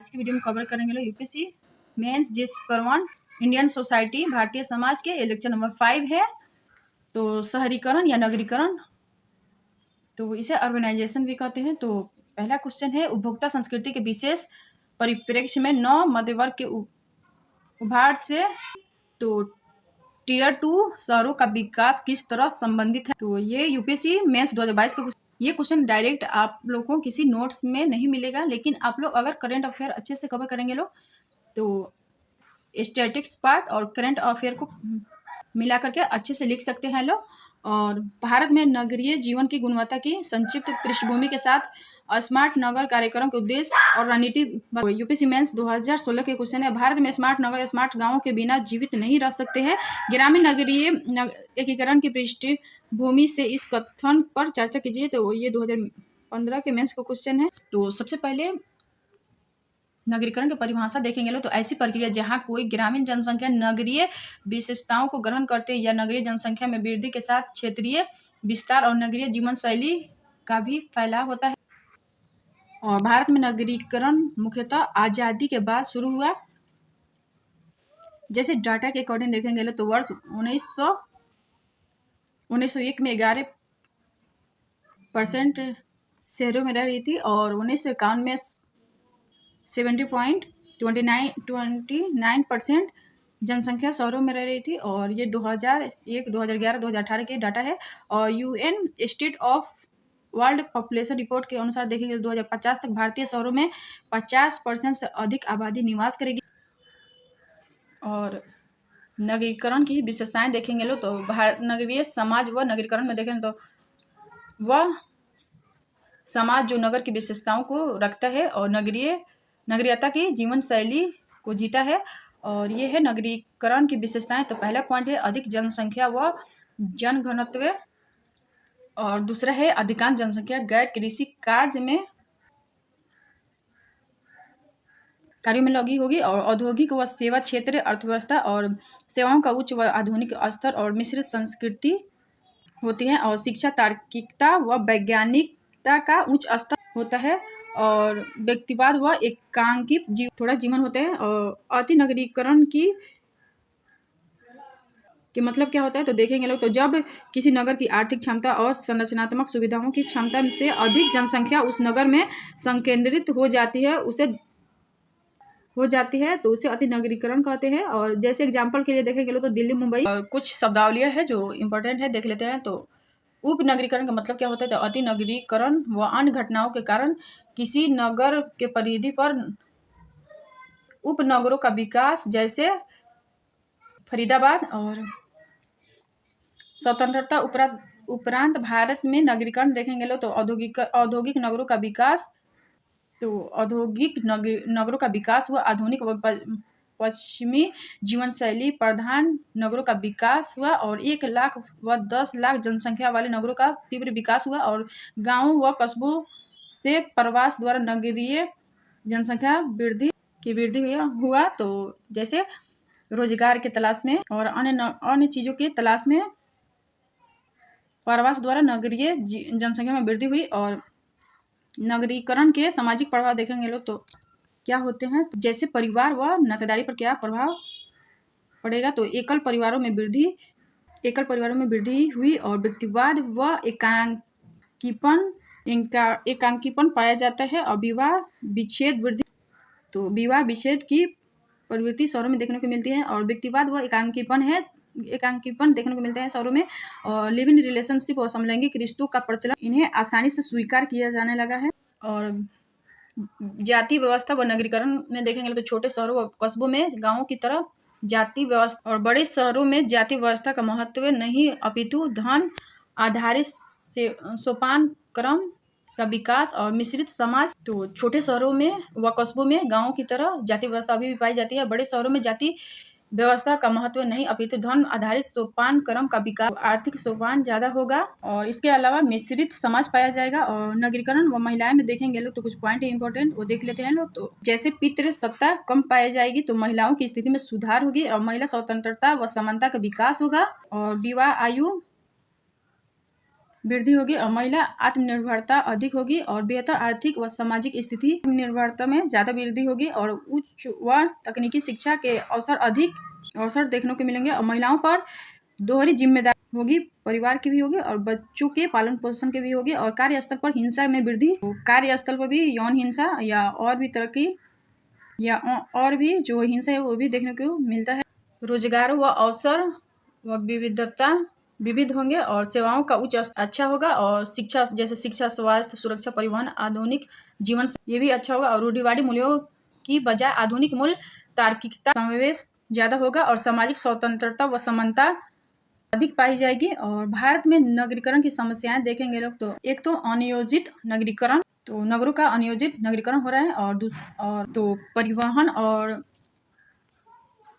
आज की वीडियो में कवर करेंगे लोग यूपीएससी मेंस जिस परवान इंडियन सोसाइटी भारतीय समाज के लेक्चर नंबर 5 है। तो शहरीकरण या नगरीकरण, तो इसे अर्बनाइजेशन भी कहते हैं। तो पहला क्वेश्चन है, उपभोक्ता संस्कृति के विशेष परिप्रेक्ष्य में नौ मध्यवर्ग के उभार से तो टियर 2 शहरों का विकास किस तरह संबंधित है। तो ये यूपीएससी मेंस 2022 का ये क्वेश्चन डायरेक्ट आप लोगों को किसी नोट्स में नहीं मिलेगा, लेकिन आप लोग अगर करंट अफेयर अच्छे से कवर करेंगे लोग तो स्टैटिक्स पार्ट और करंट अफेयर को मिला करके अच्छे से लिख सकते हैं लोग। और भारत में नगरीय जीवन की गुणवत्ता की संक्षिप्त पृष्ठभूमि के साथ स्मार्ट नगर कार्यक्रम के उद्देश्य और रणनीति। यूपीएससी मेंस 2016 के क्वेश्चन है, भारत में स्मार्ट नगर स्मार्ट गांवों के बिना जीवित नहीं रह सकते हैं। ग्रामीण नगरीय एकीकरण की पृष्ठभूमि से इस कथन पर चर्चा कीजिए। तो ये 2015 के मेंस का क्वेश्चन है। तो सबसे पहले नगरीकरण की परिभाषा देखेंगे लोग, तो ऐसी प्रक्रिया जहां कोई ग्रामीण जनसंख्या नगरीय विशेषताओं को ग्रहण करते हैं या नगरीय जनसंख्या में वृद्धि के साथ क्षेत्रीय विस्तार और नगरीय जीवन शैली का भी फैलाव होता है। और भारत में नगरीकरण मुख्यतः आज़ादी के बाद शुरू हुआ। जैसे डाटा के अकॉर्डिंग देखेंगे लोग तो वर्ष 1901 में 11% शहरों में रह रही थी और 1951 में 70.29% जनसंख्या शहरों में रह रही थी। और ये 2001, 2011, 2018 के डाटा है। और UN state of world population report के अनुसार देखेंगे 2050 तक भारतीय शहरों में 50% से अधिक आबादी निवास करेगी। और नगरीकरण की विशेषताएं देखेंगे लोग तो नगरीय समाज व नगरीकरण में देखें तो वह समाज जो नगर की विशेषताओं को रखता है और नगरीयता की जीवन शैली को जीता है। और ये है नगरीकरण की विशेषताएं। तो पहला पॉइंट है अधिक जनसंख्या व जनघनत्व, और दूसरा है अधिकांश जनसंख्या गैर कृषि कार्यों में लगी होगी। और औद्योगिक व सेवा क्षेत्र, अर्थव्यवस्था और सेवाओं का उच्च व आधुनिक स्तर और मिश्रित संस्कृति होती है। और शिक्षा, तार्किकता व वैज्ञानिकता का उच्च स्तर होता है। और व्यक्तिवाद व एकांकित थोड़ा जीवन होते हैं। और अति नगरीकरण की मतलब क्या होता है तो देखेंगे लोग, तो जब किसी नगर की आर्थिक क्षमता और संरचनात्मक सुविधाओं की क्षमता से अधिक जनसंख्या उस नगर में संकेंद्रित हो जाती है तो उसे अति नगरीकरण कहते हैं। और जैसे एग्जांपल के लिए देखेंगे लोग तो दिल्ली, मुंबई, कुछ शब्दावलियां है जो इंपॉर्टेंट है, देख लेते हैं। तो उप नगरीकरण का मतलब क्या होता है तो अति नगरीकरण व अन्य घटनाओं के कारण किसी नगर के परिधि पर उपनगरों का विकास, जैसे फरीदाबाद। और स्वतंत्रता उपरांत भारत में नगरीकरण देखेंगे लोग तो औद्योगिक नगरों का विकास, तो औद्योगिक नगरों का विकास हुआ, आधुनिक व पश्चिमी जीवन शैली प्रधान नगरों का विकास हुआ, और 1 लाख व 10 लाख जनसंख्या वाले नगरों का तीव्र विकास हुआ। और गांवों व कस्बों से प्रवास द्वारा नगरीय जनसंख्या वृद्धि हुआ। तो जैसे रोजगार के तलाश में और अन्य चीज़ों के तलाश में प्रवास द्वारा नगरीय जनसंख्या में वृद्धि हुई। और नगरीकरण के सामाजिक प्रभाव देखेंगे लोग तो क्या होते हैं, तो जैसे परिवार व नातेदारी पर क्या प्रभाव पड़ेगा। तो एकल परिवारों में वृद्धि हुई और व्यक्तिवाद व एकांकीपन पाया जाता है। और विवाह विच्छेद वृद्धि, तो विवाह विच्छेद की प्रवृत्ति शहरों में देखने को मिलती है। और व्यक्तिवाद व एकांकीपन देखने को मिलते हैं शहरों में। और लिव इन रिलेशनशिप और समलैंगिक रिश्तों का प्रचलन इन्हें आसानी से स्वीकार किया जाने लगा है। और जाति व्यवस्था व नगरीकरण में देखेंगे तो छोटे शहरों व कस्बों में गांवों की तरह जाति व्यवस्था, और बड़े शहरों में जाति व्यवस्था का महत्व नहीं अपितु धन आधारित सोपान क्रम का विकास और मिश्रित समाज। तो छोटे शहरों में व कस्बों में गांवों की तरह जाति व्यवस्था अभी भी पाई जाती है। बड़े शहरों में जाति व्यवस्था का महत्व नहीं अपितु धन आधारित सोपान क्रम का विकास, आर्थिक सोपान ज़्यादा होगा। और इसके अलावा मिश्रित समाज पाया जाएगा। और नगरीकरण व महिलाएं में देखेंगे लोग तो कुछ पॉइंट इंपॉर्टेंट वो देख लेते हैं लोग। तो जैसे पितृ सत्ता कम पाई जाएगी तो महिलाओं की स्थिति में सुधार होगी और महिला स्वतंत्रता व समानता का विकास होगा। और विवाह आयु वृद्धि होगी और महिला आत्मनिर्भरता अधिक होगी और बेहतर आर्थिक व सामाजिक स्थिति आत्मनिर्भरता में ज़्यादा वृद्धि होगी और उच्च व तकनीकी शिक्षा के अवसर देखने को मिलेंगे और महिलाओं पर दोहरी जिम्मेदारी होगी, परिवार की भी होगी और बच्चों के पालन पोषण की भी होगी और कार्यस्थल पर हिंसा में वृद्धि, कार्यस्थल पर भी यौन हिंसा या और भी तरह की या और भी जो हिंसा है वो भी देखने को मिलता है। रोजगार व अवसर व विविधता विविध होंगे और सेवाओं का उच्च अच्छा होगा और शिक्षा जैसे शिक्षा, स्वास्थ्य, सुरक्षा, परिवहन, आधुनिक जीवन ये भी अच्छा होगा और रूढ़िवादी मूल्यों की बजाय आधुनिक मूल्य, तार्किकता, समावेश ज़्यादा होगा और सामाजिक स्वतंत्रता व समानता अधिक पाई जाएगी। और भारत में नगरीकरण की समस्याएं देखेंगे लोग तो एक तो अनियोजित नगरीकरण, तो नगरों का अनियोजित नगरीकरण हो रहा है और तो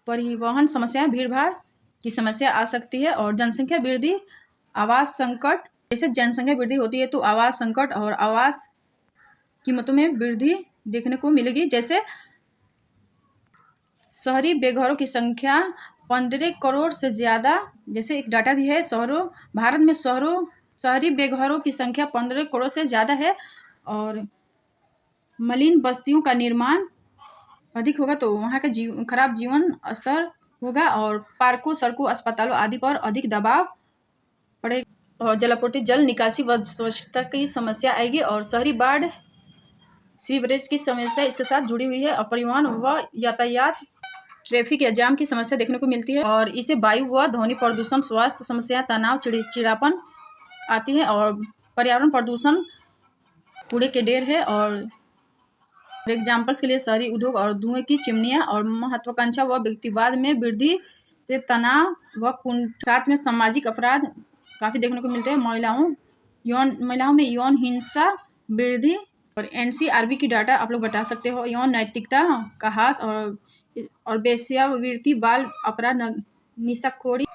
परिवहन समस्याएं, भीड़ भाड़ की समस्या आ सकती है और जनसंख्या वृद्धि, आवास संकट, जैसे जनसंख्या वृद्धि होती है तो आवास संकट और आवास कीमतों में वृद्धि देखने को मिलेगी। जैसे शहरी बेघरों की संख्या 15 करोड़ से ज़्यादा, जैसे एक डाटा भी है भारत में शहरी बेघरों की संख्या 15 करोड़ से ज़्यादा है और मलिन बस्तियों का निर्माण अधिक होगा तो वहाँ का खराब जीवन स्तर होगा और पार्कों, सड़कों, अस्पतालों आदि पर अधिक दबाव पड़ेगा और जलापूर्ति, जल निकासी व स्वच्छता की समस्या आएगी और शहरी बाढ़, सीवरेज की समस्या इसके साथ जुड़ी हुई है और परिवहन व यातायात, ट्रैफिक या जाम की समस्या देखने को मिलती है और इसे वायु व ध्वनि प्रदूषण, स्वास्थ्य समस्या, तनाव, चिड़चिड़ापन आती है और पर्यावरण प्रदूषण कूड़े के ढेर है और एग्जाम्पल्स के लिए शहरी उद्योग और धुएं की चिमनियाँ और महत्वाकांक्षा व व्यक्तिवाद में वृद्धि से तनाव व साथ में सामाजिक अपराध काफ़ी देखने को मिलते हैं। महिलाओं में यौन हिंसा वृद्धि और NCRB की डाटा आप लोग बता सकते हो। यौन नैतिकता का ह्रास और वेश्यावृत्ति, बाल अपराध, नशाखोरी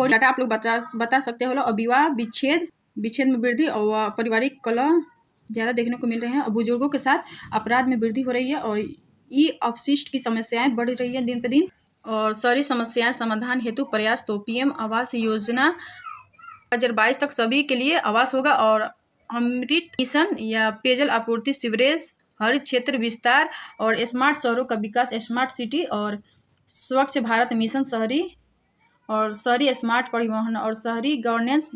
डाटा आप लोग बता सकते हो और विवाह विच्छेद में वृद्धि और पारिवारिक कलह ज़्यादा देखने को मिल रहे हैं और बुजुर्गों के साथ अपराध में वृद्धि हो रही है और अपशिष्ट की समस्याएं बढ़ रही है दिन पे दिन और शहरी समस्याएं समाधान हेतु प्रयास, तो PM आवास योजना 2022 तक सभी के लिए आवास होगा और अमृत मिशन या पेयजल आपूर्ति, सीवरेज, हरित क्षेत्र विस्तार और स्मार्ट शहरों का विकास, स्मार्ट सिटी और स्वच्छ भारत मिशन, शहरी स्मार्ट परिवहन और शहरी गवर्नेंस,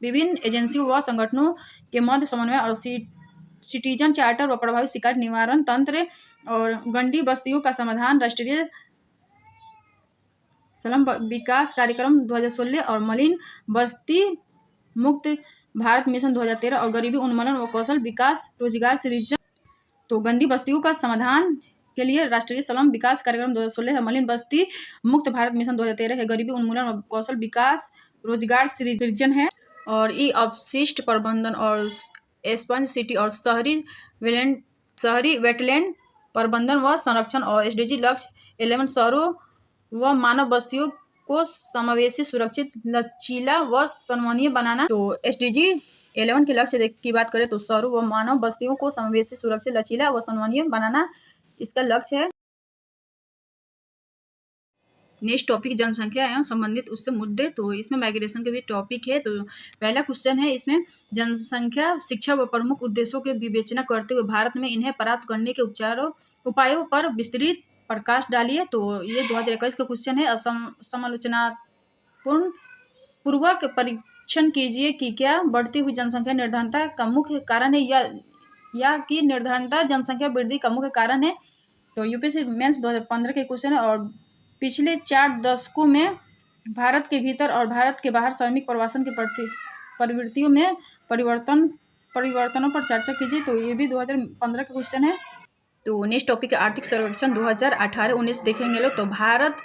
विभिन्न एजेंसियों व संगठनों के मध्य समन्वय और सिटीजन चार्टर व प्रभावी शिकायत निवारण तंत्र और गंडी बस्तियों का समाधान, राष्ट्रीय स्लम विकास कार्यक्रम 2016 और मलिन बस्ती मुक्त भारत मिशन 2013 और गरीबी उन्मूलन व कौशल विकास रोजगार सृजन। तो गंदी बस्तियों का समाधान के लिए राष्ट्रीय स्लम विकास कार्यक्रम 2016 है, मलिन बस्ती मुक्त भारत मिशन 2013 है, गरीबी उन्मूलन और कौशल विकास रोजगार सृजन है और अपशिष्ट प्रबंधन और स्पंज सिटी और शहरी वेटलैंड प्रबंधन व संरक्षण और SDG लक्ष्य 11 शहरों व मानव बस्तियों को समावेशी, सुरक्षित, लचीला व संवहनीय बनाना। तो SDG 11 के लक्ष्य की बात करें तो शहरों व मानव बस्तियों को समावेशी, सुरक्षित, लचीला व संवहनीय बनाना इसका लक्ष्य है। नेक्स्ट टॉपिक जनसंख्या एवं संबंधित उससे मुद्दे, तो इसमें माइग्रेशन के भी टॉपिक है। तो पहला क्वेश्चन है इसमें, जनसंख्या शिक्षा व प्रमुख उद्देश्यों के विवेचना करते हुए भारत में इन्हें प्राप्त करने के उपायों पर विस्तृत प्रकाश डालिए। तो ये 2021 का क्वेश्चन है। समालोचनापूर्ण पूर्वक परीक्षण कीजिए कि क्या बढ़ती हुई जनसंख्या निर्धनता का मुख्य कारण है या कि निर्धनता जनसंख्या वृद्धि का मुख्य कारण है। तो UPSC मेंस 2015 के क्वेश्चन है और पिछले 4 दशकों में भारत के भीतर और भारत के बाहर श्रमिक प्रवासन की प्रवृत्तियों में परिवर्तनों पर चर्चा कीजिए। तो ये भी 2015 का क्वेश्चन है। तो नेक्स्ट टॉपिक है आर्थिक सर्वेक्षण 2018-19 देखेंगे लोग। तो भारत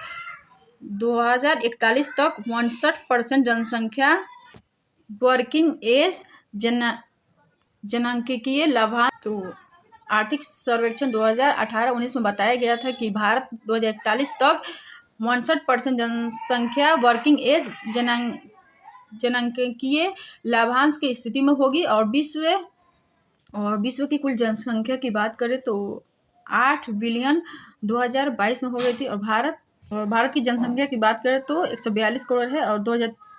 2041 तक 59% जनसंख्या वर्किंग एज जनांकीय लाभांश। तो आर्थिक सर्वेक्षण 2018-19 में बताया गया था कि भारत 2041 तक 59% जनसंख्या वर्किंग एज जनांकीय लाभांश की स्थिति में होगी और विश्व की कुल जनसंख्या की बात करें तो 8 बिलियन 2022 में हो गई थी और भारत की जनसंख्या की बात करें तो 142 करोड़ है और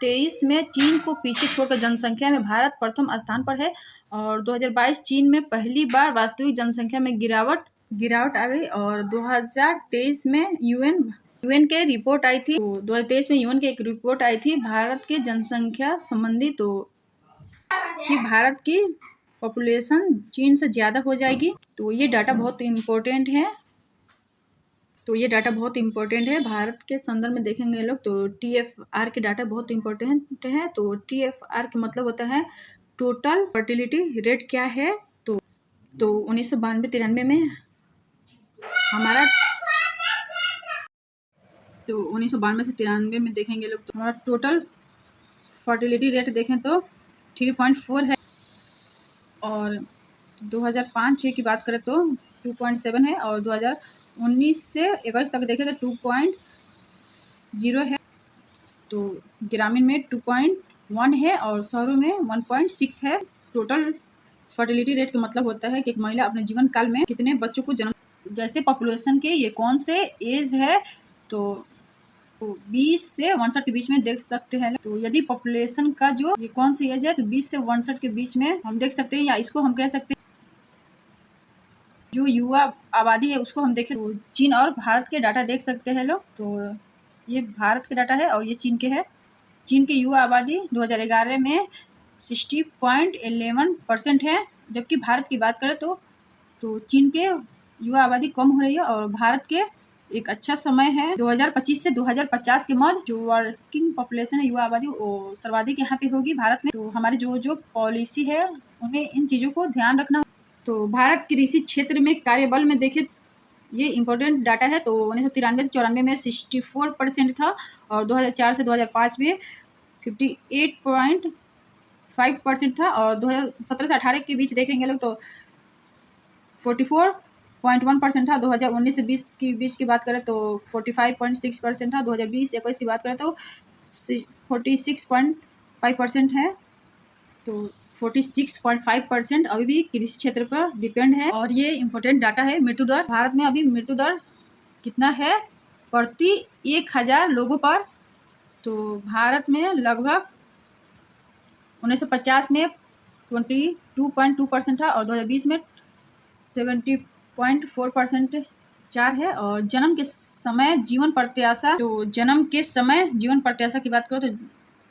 2023 में चीन को पीछे छोड़कर जनसंख्या में भारत प्रथम स्थान पर है और 2022 चीन में पहली बार वास्तविक जनसंख्या में गिरावट आ गई। और 2023 में यूएन के रिपोर्ट आई थी, तो 2023 में यूएन की एक रिपोर्ट आई थी भारत के जनसंख्या संबंधी, तो कि भारत की पॉपुलेशन चीन से ज़्यादा हो जाएगी। तो ये डाटा बहुत इम्पोर्टेंट है। भारत के संदर्भ में देखेंगे लोग तो TFR के डाटा बहुत इम्पोर्टेंट है। तो TFR का मतलब होता है टोटल फर्टिलिटी रेट क्या है। तो 1992-93 में हमारा, तो 1992 से 93 में देखेंगे लोग तो हमारा टोटल फर्टिलिटी रेट देखें तो 3.4 है और 2005-06 की बात करें तो 2.7 है और 2019 से 21 तक देखें तो 2.0 है। तो ग्रामीण में 2.1 है और शहरों में 1.6 है। टोटल फर्टिलिटी रेट का मतलब होता है कि एक महिला अपने जीवन काल में कितने बच्चों को जन्म, जैसे पॉपुलेशन के ये कौन से एज है तो 20 से 61 के बीच में देख सकते हैं। तो यदि पॉपुलेशन का जो ये कौन सी एज है तो 20 से 61 के बीच में हम देख सकते हैं, या इसको हम कह सकते हैं जो युवा आबादी है उसको हम देखें तो चीन और भारत के डाटा देख सकते हैं लोग। तो ये भारत के डाटा है और ये चीन के है। चीन के युवा आबादी 2011 में 60.11% है, जबकि भारत की बात करें तो चीन के युवा आबादी कम हो रही है और भारत के एक अच्छा समय है 2025 से 2050 के मध्य जो वर्किंग पॉपुलेशन है युवा आबादी वो सर्वाधिक यहाँ पे होगी भारत में। तो हमारी जो पॉलिसी है उन्हें इन चीज़ों को ध्यान रखना। तो भारत कृषि क्षेत्र में कार्यबल में देखें ये इम्पोर्टेंट डाटा है। तो 1993 से 94 में 64% था और 2004 से 2005 में 58.5% था और 2017 से 18 के बीच देखेंगे लोग तो 44.1% था। 2019 से 20 की बीच की बात करें तो 45.6% था। 2020-21 की बात करें तो 46.5% है। तो 46.5% अभी भी कृषि क्षेत्र पर डिपेंड है। और ये इम्पोर्टेंट डाटा है मृत्यु दर। भारत में अभी मृत्यु दर कितना है प्रति 1000 लोगों पर। तो भारत में लगभग 1950 में 22.2% था और 2020 में 70.4% 4 है। और जन्म के समय जीवन प्रत्याशा, तो जन्म के समय जीवन प्रत्याशा की बात करो तो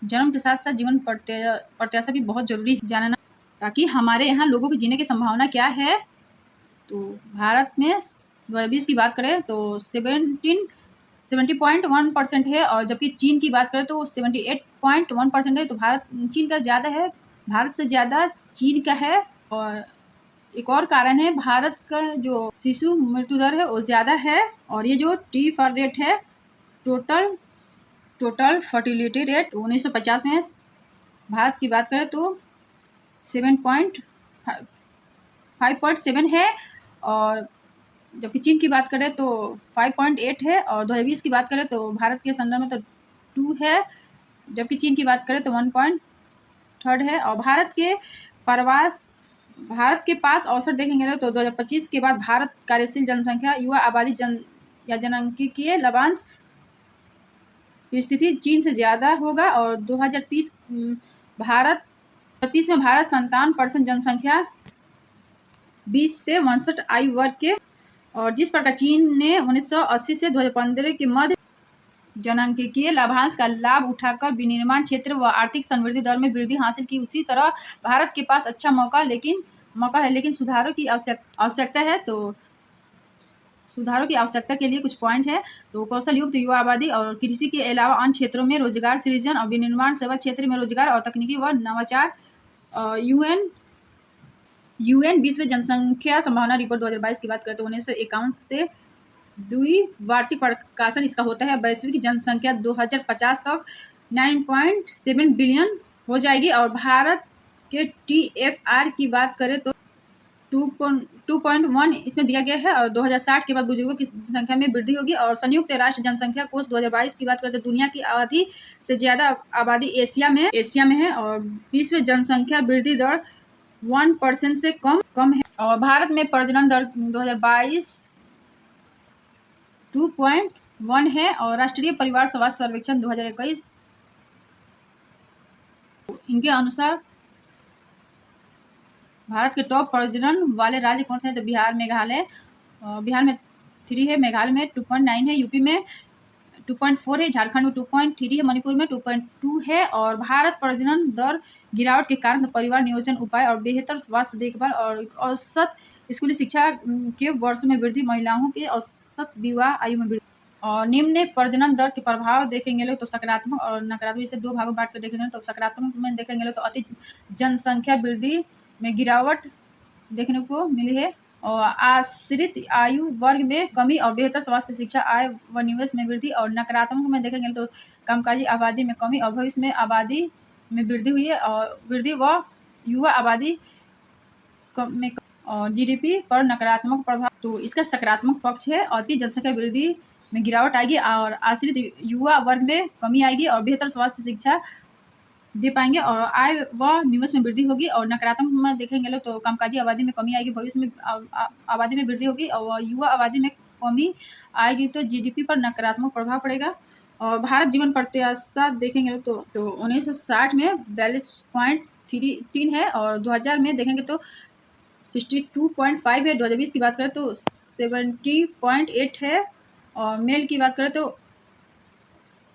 जन्म के साथ साथ जीवन प्रत्याशा भी बहुत जरूरी है जानना, ताकि हमारे यहाँ लोगों की जीने की संभावना क्या है। तो भारत में 2020 की बात करें तो 70.1% है और जबकि चीन की बात करें तो 78.1% है। तो चीन का ज़्यादा है, भारत से ज़्यादा चीन का है। और एक और कारण है भारत का जो शिशु मृत्यु दर है वो ज़्यादा है। और ये जो TFR रेट है टोटल फर्टिलिटी रेट 1950 में भारत की बात करें तो 5.7 है और जबकि चीन की बात करें तो 5.8 है। और 2020 की बात करें तो भारत के संदर्भ में तो 2 है, जबकि चीन की बात करें तो 1.3 है। और भारत के पास औसत देखेंगे तो 2025 के बाद भारत कार्यशील जनसंख्या युवा आबादी जनसांख्यिकीय लाभांश की स्थिति चीन से ज़्यादा होगा। और 2030 में भारत 57% जनसंख्या 20 से 62 आयु वर्ग के। और जिस प्रकार चीन ने 1980 से 2015 के मध्य जनांकीय लाभांश का लाभ उठाकर विनिर्माण क्षेत्र व आर्थिक समृद्धि दर में वृद्धि हासिल की, उसी तरह भारत के पास अच्छा मौका है लेकिन सुधारों की आवश्यकता है। तो सुधारों की आवश्यकता के लिए कुछ पॉइंट है। तो कौशल युक्त युवा आबादी और कृषि के अलावा अन्य क्षेत्रों में रोजगार सृजन और विनिर्माण सेवा क्षेत्र में रोजगार और तकनीकी व नवाचार। यूएन विश्व जनसंख्या संभावना रिपोर्ट 2022 की बात करें तो 1951 से द्विवार्षिक प्रकाशन इसका होता है। वैश्विक जनसंख्या 2050 तक 9.7 बिलियन हो जाएगी। और भारत के TFR की बात करें तो 2.1 इसमें दिया गया है। और 2060 के बाद बुजुर्गों की संख्या में वृद्धि होगी। और संयुक्त राष्ट्र जनसंख्या कोष 2022 की बात करते हैं दुनिया की आधी से ज़्यादा आबादी एशिया में है और विश्व जनसंख्या वृद्धि दर 1% से कम है। और भारत में प्रजनन दर 2022 2.1 है। और राष्ट्रीय परिवार स्वास्थ्य सर्वेक्षण 2021 इनके अनुसार भारत के टॉप प्रजनन वाले राज्य कौन से हैं? तो बिहार, मेघालय, बिहार में 3 है, मेघालय में 2.9 है, यूपी में 2.4 है, झारखंड में 2.3 है, मणिपुर में 2.2 है। और भारत प्रजनन दर गिरावट के कारण परिवार नियोजन उपाय और बेहतर स्वास्थ्य देखभाल और औसत स्कूली शिक्षा के वर्षों में वृद्धि, महिलाओं के औसत विवाह आयु में वृद्धि। और निम्न प्रजनन दर के प्रभाव देखेंगे लोग तो सकारात्मक और नकारात्मक, इसे 2 भागों में बांट कर देखेंगे तो सकारात्मक में देखेंगे लोग तो अति जनसंख्या वृद्धि में गिरावट देखने को मिली है, और आश्रित आयु वर्ग में कमी और बेहतर स्वास्थ्य शिक्षा आय व निवेश में वृद्धि। और नकारात्मक में देखेंगे तो कामकाजी आबादी में कमी और भविष्य में आबादी में वृद्धि हुई है, और वृद्धि व युवा आबादी में और जीडीपी पर नकारात्मक प्रभाव। तो इसका सकारात्मक पक्ष है, अति जनसंख्या वृद्धि में गिरावट आएगी और आश्रित युवा वर्ग में कमी आएगी और बेहतर स्वास्थ्य शिक्षा दे पाएंगे और आय व निवेश में वृद्धि होगी। और नकारात्मक में देखेंगे लोग तो कामकाजी आबादी में कमी आएगी, भविष्य में आबादी में वृद्धि होगी और युवा आबादी में कमी आएगी, तो जीडीपी पर नकारात्मक प्रभाव पड़ेगा। और भारत जीवन प्रत्याशा देखेंगे लोग तो 1960 में 42.3 है, और 2000 में देखेंगे तो 62.5 है। 2020 की बात करें तो 70.8 है, और मेल की बात करें तो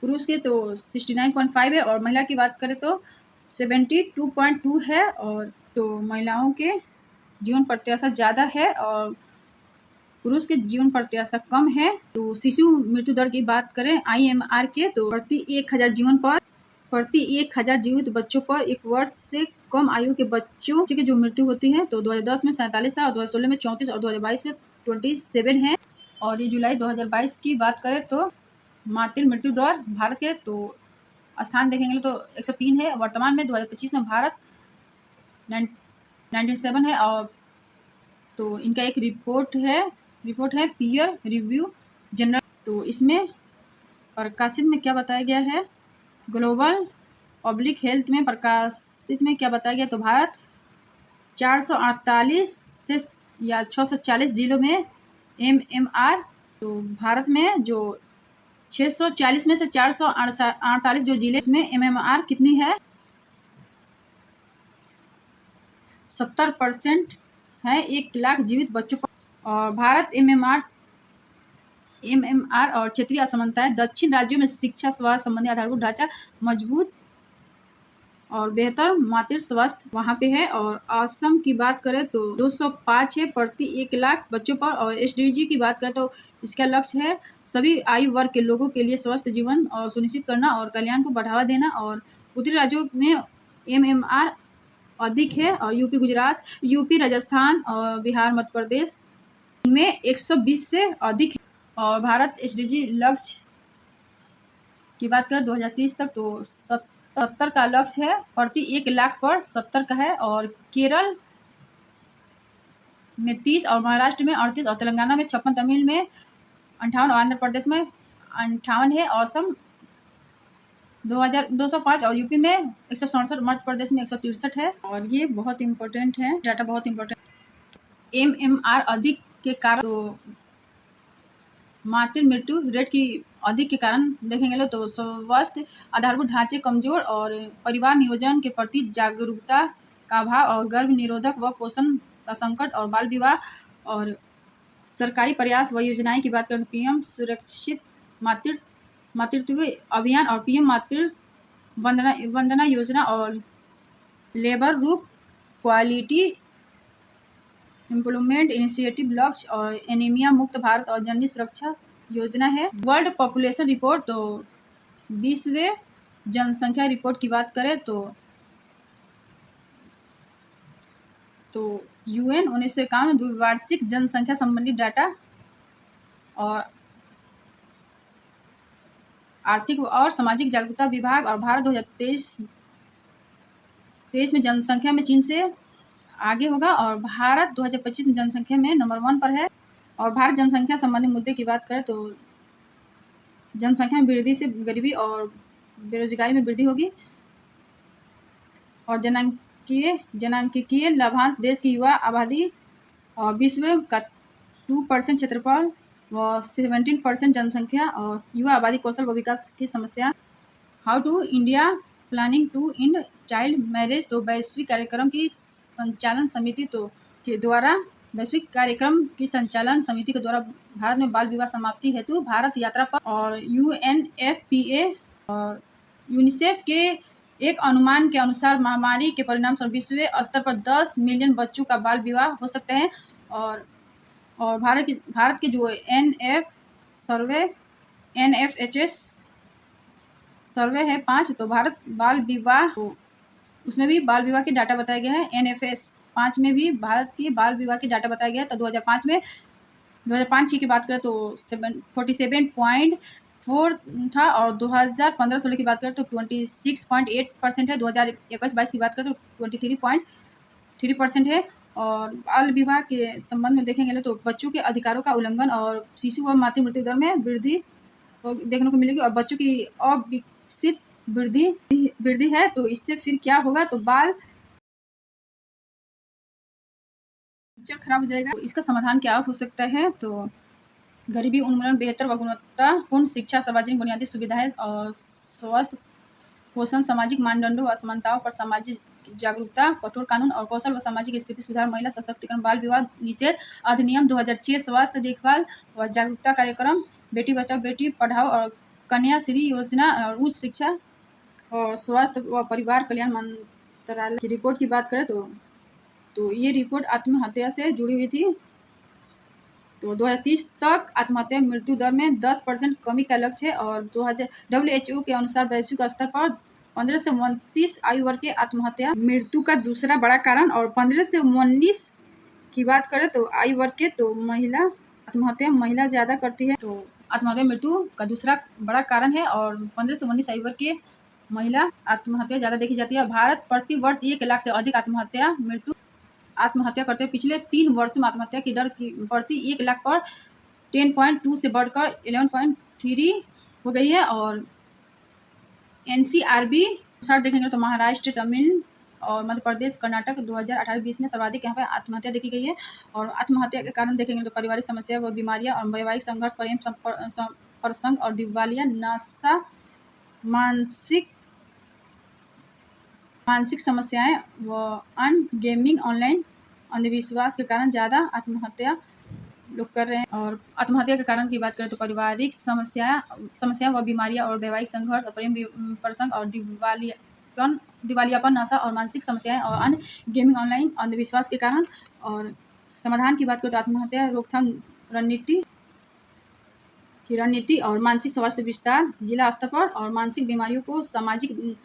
पुरुष के तो 69.5 है, और महिला की बात करें तो 72.2 है। और तो महिलाओं के जीवन प्रत्याशा ज़्यादा है और पुरुष के जीवन प्रत्याशा कम है। तो शिशु मृत्यु दर की बात करें IMR के तो प्रति 1000 जीवित बच्चों पर 1 वर्ष से कम आयु के बच्चों की जो मृत्यु होती है तो 2010 में 47 था, और 2016 में 34 और 2022 में 27 है। और ये जुलाई 2022 की बात करें तो मातृ मृत्यु दर भारत के तो स्थान देखेंगे तो 103 है। वर्तमान में 2025 में भारत 97 है। और तो इनका एक रिपोर्ट है पीयर रिव्यू जनरल, तो इसमें प्रकाशित में क्या बताया गया है, ग्लोबल पब्लिक हेल्थ में प्रकाशित में क्या बताया गया, तो भारत 448 से या 640 जिलों में MMR, तो भारत में जो 640 में से 448 जो जिले में MMR कितनी है, 70% है 1 लाख जीवित बच्चों पर। और भारत MMR और क्षेत्रीय असमानताएं, दक्षिण राज्यों में शिक्षा स्वास्थ्य संबंधी आधारभूत ढांचा मजबूत और बेहतर मातृ स्वास्थ्य वहाँ पे है। और असम की बात करें तो 205 है प्रति 1 लाख बच्चों पर। और SDG की बात करें तो इसका लक्ष्य है सभी आयु वर्ग के लोगों के लिए स्वस्थ जीवन और सुनिश्चित करना और कल्याण को बढ़ावा देना। और उत्तरी राज्यों में MMR अधिक है, और यूपी राजस्थान और बिहार मध्य प्रदेश में 120 से अधिक है। और भारत SDG लक्ष्य की बात करें 2030 तक तो 70 का लक्ष्य है, प्रति 1 लाख पर 70 का है। और केरल में 30 और महाराष्ट्र में 38 और तेलंगाना में 56, तमिल में 58 और आंध्र प्रदेश में 58 है। असम 205 और यूपी में 167, मध्य प्रदेश में 163 है। और ये बहुत इम्पोर्टेंट है, डाटा बहुत इम्पोर्टेंट। MMR अधिक के कारण तो मातृ मृत्यु रेट की अधिक के कारण देखेंगे लोग तो स्वास्थ्य आधारभूत ढांचे कमजोर और परिवार नियोजन के प्रति जागरूकता का अभाव और गर्भ निरोधक व पोषण का संकट और बाल विवाह। और सरकारी प्रयास व योजनाएं की बात करें PM सुरक्षित मातृत्व अभियान और PM मातृ वंदना योजना और लेबर रूप क्वालिटी इम्प्रूवमेंट इनिशिएटिव लक्ष्य और एनीमिया मुक्त भारत और जननी सुरक्षा योजना है। वर्ल्ड पॉपुलेशन रिपोर्ट तो विश्व जनसंख्या रिपोर्ट की बात करें तो UN 1951 द्विवार्षिक जनसंख्या संबंधी डाटा और आर्थिक और सामाजिक जागरूकता विभाग। और भारत 2023 में जनसंख्या में चीन से आगे होगा, और भारत 2025 में जनसंख्या में नंबर 1 पर है। और भारत जनसंख्या संबंधी मुद्दे की बात करें तो जनसंख्या में वृद्धि से गरीबी और बेरोजगारी में वृद्धि होगी, और जनांकीय लाभांश देश की युवा आबादी और विश्व का 2% क्षेत्रफल व 17% जनसंख्या और युवा आबादी कौशल व विकास की समस्या। How to India planning to end child marriage, तो वैश्विक कार्यक्रम की संचालन समिति के द्वारा भारत में बाल विवाह समाप्ति हेतु भारत यात्रा पर और UNFPA और यूनिसेफ के एक अनुमान के अनुसार महामारी के परिणाम स्वरूप विश्व स्तर पर 10 मिलियन बच्चों का बाल विवाह हो सकते हैं। और भारत के जो NFHS सर्वे है 5, तो भारत बाल विवाह, तो उसमें भी बाल विवाह के डाटा बताया गया है। NFS 5 में भी भारत के बाल विवाह के डाटा बताया गया है। तो 2005 की बात करें तो 47.4 था, और 2015-16 की बात करें तो 26.8% है। 2021-22 की बात करें तो 23.3% है। और बाल विवाह के संबंध में देखेंगे तो बच्चों के अधिकारों का उल्लंघन और शिशु व मातृ मृत्यु दर में वृद्धि देखने को मिलेगी, और बच्चों की अविकसित वृद्धि है। तो इससे फिर क्या होगा, तो बाल फ्यूचर खराब हो जाएगा। तो इसका समाधान क्या हो सकता है, तो गरीबी उन्मूलन, बेहतर व गुणवत्तापूर्ण शिक्षा, सार्वजनिक बुनियादी सुविधाएं और स्वस्थ पोषण, सामाजिक मानदंडों व असमानताओं पर सामाजिक जागरूकता, कठोर कानून और कौशल व सामाजिक स्थिति सुधार, महिला सशक्तिकरण, बाल विवाह निषेध अधिनियम 2006, स्वास्थ्य देखभाल व जागरूकता कार्यक्रम, बेटी बचाओ बेटी पढ़ाओ और कन्या श्री योजना, और उच्च शिक्षा और स्वास्थ्य व परिवार कल्याण मंत्रालय की रिपोर्ट की बात करें तो ये रिपोर्ट आत्महत्या से जुड़ी हुई थी। तो 2030 तक आत्महत्या मृत्यु दर में 10% कमी का लक्ष्य है। और WHO के अनुसार वैश्विक स्तर पर 15 से 29 आयु वर्ग के आत्महत्या मृत्यु का दूसरा बड़ा कारण, और 15 से 19 की बात करें तो आयु वर्ग के तो महिला ज़्यादा करती है। तो आत्महत्या मृत्यु का दूसरा बड़ा कारण है, और 15 से 19 आयु वर्ग के महिला आत्महत्या ज़्यादा देखी जाती है। भारत प्रति वर्ष 1 लाख से अधिक आत्महत्या करते हैं। पिछले 3 वर्षों में आत्महत्या की दर की बढ़ती 1 लाख पर 10.2 से बढ़कर 11.3 हो गई है। और NCRB अनुसार देखेंगे तो महाराष्ट्र, तमिल और मध्य प्रदेश, कर्नाटक 2018-20 में सर्वाधिक यहाँ पर आत्महत्या देखी गई है। और आत्महत्या के कारण देखेंगे तो पारिवारिक समस्या व बीमारियाँ और वैवाहिक संघर्ष, प्रेम प्रसंग और दिवालिया, नशा, मानसिक समस्याएं व गेमिंग, ऑनलाइन अंधविश्वास के कारण ज़्यादा आत्महत्या लोग कर रहे हैं। और आत्महत्या के कारण की बात करें तो पारिवारिक समस्या व बीमारियां और वैवाहिक संघर्ष, प्रेम प्रसंग और दिवालियापन, नशा और मानसिक समस्याएं और अन्य गेमिंग, ऑनलाइन अंधविश्वास के कारण। और समाधान की बात करें तो आत्महत्या रोकथाम रणनीति और मानसिक स्वास्थ्य विस्तार जिला स्तर पर, और मानसिक बीमारियों को सामाजिक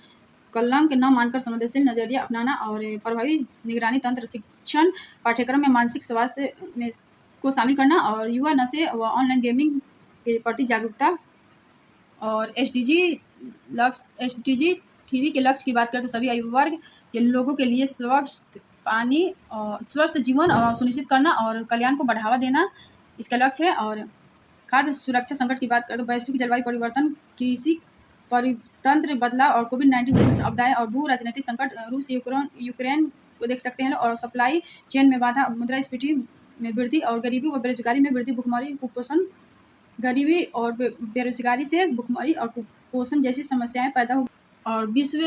कलंक न मानकर संवेदनशील नजरिया अपनाना, और प्रभावी निगरानी तंत्र, शिक्षण पाठ्यक्रम में मानसिक स्वास्थ्य को शामिल करना, और युवा नशे व ऑनलाइन गेमिंग के प्रति जागरूकता। और SDG 3 के लक्ष्य की बात करें तो सभी आयु वर्ग के लोगों के लिए स्वस्थ पानी और स्वस्थ जीवन सुनिश्चित करना और कल्याण को बढ़ावा देना इसका लक्ष्य है। और खाद्य सुरक्षा संकट की बात करें तो वैश्विक जलवायु परिवर्तन, कृषि परितंत्र बदलाव और कोविड-19 जैसी आपदाएं और भू राजनीतिक संकट, रूस यूक्रेन को देख सकते हैं, और सप्लाई चेन में बाधा, मुद्रास्फीति में वृद्धि और गरीबी व बेरोजगारी में वृद्धि, भुखमरी, कुपोषण, गरीबी और बेरोजगारी से भुखमरी और कुपोषण जैसी समस्याएं पैदा हो। और विश्व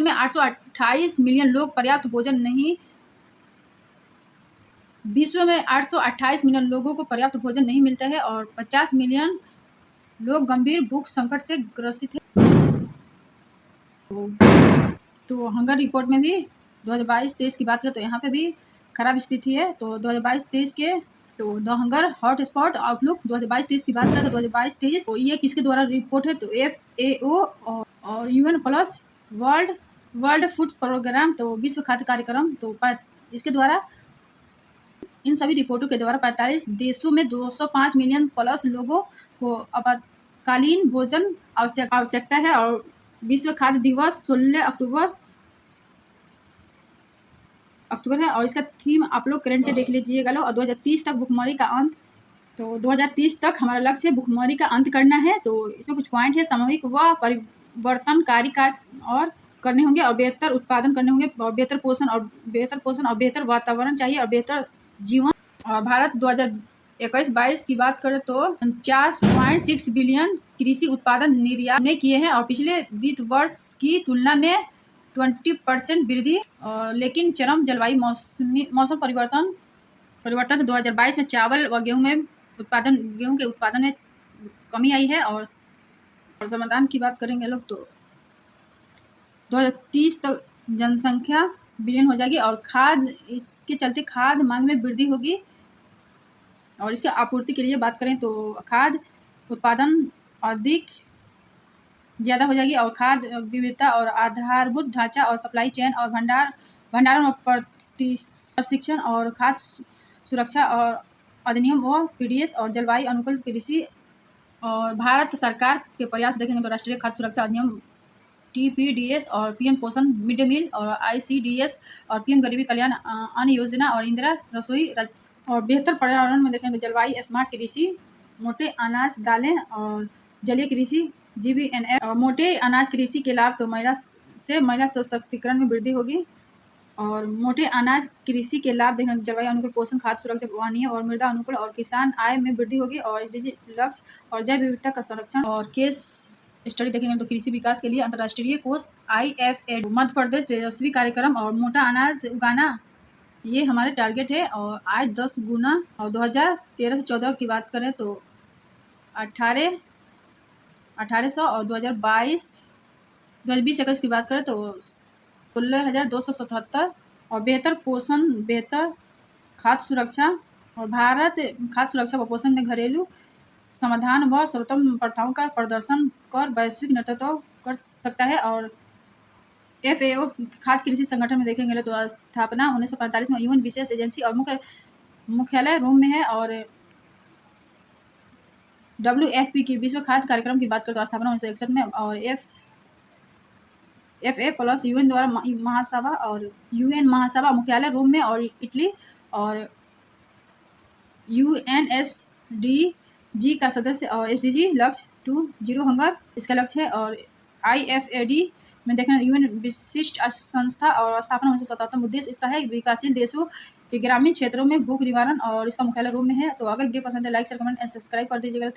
में 828 मिलियन लोग पर्याप्त भोजन नहीं विश्व में 828 मिलियन लोगों को पर्याप्त भोजन नहीं मिलता है, और 50 मिलियन लोग गंभीर भूख संकट से ग्रसित हैं। तो हंगर रिपोर्ट में भी 2022-23 की बात करें तो यहाँ पे भी खराब स्थिति है। तो 2022-23 के तो the hunger hot spot outlook 2022-23 की बात करें तो 2022-23 तो ये किसके द्वारा रिपोर्ट है, तो FAO और UN plus world food programme, तो विश्व खाद्य कार्यक्रम, तो इसके द्वारा, इन सभी रिपोर्टों के द्वारा 45 देशों में 205 मिलियन प्लस लोगों को आपातकालीन भोजन आवश्यकता है। और विश्व खाद्य दिवस 16 अक्टूबर है, और इसका थीम आप लोग करंट के देख लीजिएगा लो। और 2030 तक भुखमरी का अंत, तो 2030 तक हमारा लक्ष्य है भुखमरी का अंत करना है। तो इसमें कुछ पॉइंट है, सामूहिक व परिवर्तनकारी कार्य और करने होंगे, और बेहतर उत्पादन करने होंगे, और बेहतर पोषण और बेहतर वातावरण चाहिए, और बेहतर जीवन। और भारत 21-22 की बात करें तो 49.6 बिलियन कृषि उत्पादन निर्यात ने किए हैं और पिछले वित्त वर्ष की तुलना में 20% वृद्धि। लेकिन चरम जलवायु मौसम परिवर्तन से 2022 में चावल व गेहूं के उत्पादन में कमी आई है। और समाधान की बात करेंगे लोग तो 2030 तक जनसंख्या बिलियन हो जाएगी और इसके चलते खाद्य मांग में वृद्धि होगी। और इसके आपूर्ति के लिए बात करें तो खाद्य उत्पादन अधिक ज़्यादा हो जाएगी और खाद्य विविधता और आधारभूत ढांचा और सप्लाई चेन और भंडारण और प्रशिक्षण और खाद्य सुरक्षा और अधिनियम व पीडीएस और जलवायु अनुकूल कृषि और भारत सरकार के प्रयास देखेंगे तो राष्ट्रीय खाद्य सुरक्षा अधिनियम TPDS और पीएम पोषण मिड डे मील और ICDS और पीएम गरीबी कल्याण अन्न योजना और इंदिरा रसोई और बेहतर पर्यावरण में देखें तो जलवायु स्मार्ट कृषि, मोटे अनाज दालें और जलीय कृषि GBNF और मोटे अनाज कृषि के लाभ तो महिला सशक्तिकरण में वृद्धि होगी। और मोटे अनाज कृषि के लाभ देखें जलवायु अनुकूल पोषण खाद्य सुरक्षा वाहनीय और मृदा अनुकूल और किसान आय में वृद्धि होगी। और SDG लक्ष्य और जैव विविधता का संरक्षण और केस स्टडी देखेंगे तो कृषि विकास के लिए अंतर्राष्ट्रीय कोष IFAD मध्य प्रदेश तेजस्वी कार्यक्रम और मोटा अनाज उगाना ये हमारे टारगेट है। और आज 10 गुना और 2013 से 14 की बात करें तो 1800 और 2020-21 की बात करें तो 16,277 और बेहतर पोषण बेहतर खाद्य सुरक्षा और भारत खाद्य सुरक्षा व पोषण में घरेलू समाधान व सर्वोत्तम प्रथाओं का प्रदर्शन कर वैश्विक नेतृत्व कर सकता है। और FAO खाद्य कृषि संगठन में देखेंगे तो स्थापना 1945 में UN विशेष एजेंसी और मुख्यालय रोम में है। और WFP की विश्व खाद्य कार्यक्रम की बात करें तो स्थापना 1961 में और FA प्लस UN द्वारा महासभा और UN महासभा मुख्यालय रोम में और इटली। और UNSDG का सदस्य और SDG लक्ष्य 2.0 हंगर इसका लक्ष्य है। और IFAD में देखना UN विशिष्ट संस्था और स्थापना 1977 उद्देश्य इसका है विकासशील देशों के ग्रामीण क्षेत्रों में भूख निवारण और इसका मुख्यालय रोम में है। तो अगर वीडियो पसंद है like share comment and subscribe कर दीजिएगा।